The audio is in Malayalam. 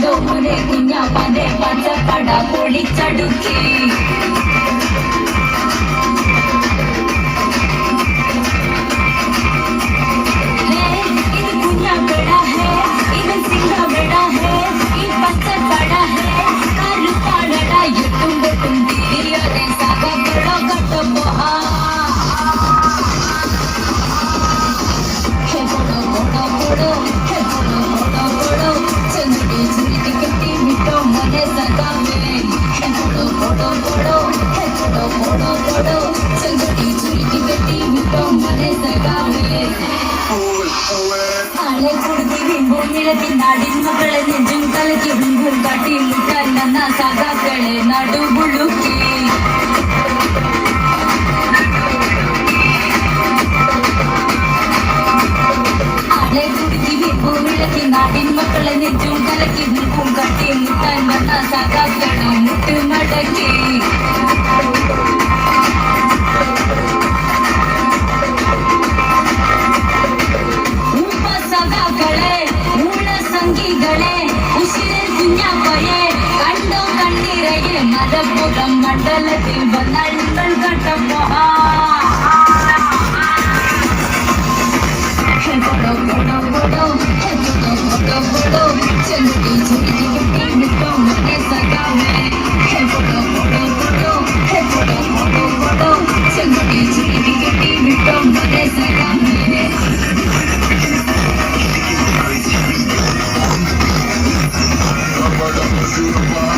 കണ്ടോ മോനെ കുഞ്ഞാപ്പാന്റെ പച്ചപ്പട പൊളിച്ചടുക്കി നാടിൻ മക്കളെ നെഞ്ചും കലക്കി മുൻപും കാട്ടി മുട്ടാൻ വന്ന സഖാക്കളെ നടുപുളുക്കി ആളെ കുടുക്കി വീമ്പും വിളക്കി നാടിൻ മക്കളെ നെഞ്ചും കലക്കി മുൻപും കാട്ടി മുട്ടാൻ വന്ന സഖാക്കളെ മുട്ടുമടക്കി മലപ്പുറം മണ്ഡലത്തിൽ വന്നങ്ങൾ കണ്ടപ്പോ ചെറുക്കി ചുരുക്കി കിട്ടി വിട്ടോ മനെ സഖാവേ ചെറുക്കി ചുരുക്കി കിട്ടി വിട്ടോ മനെ സഖാവേ I'm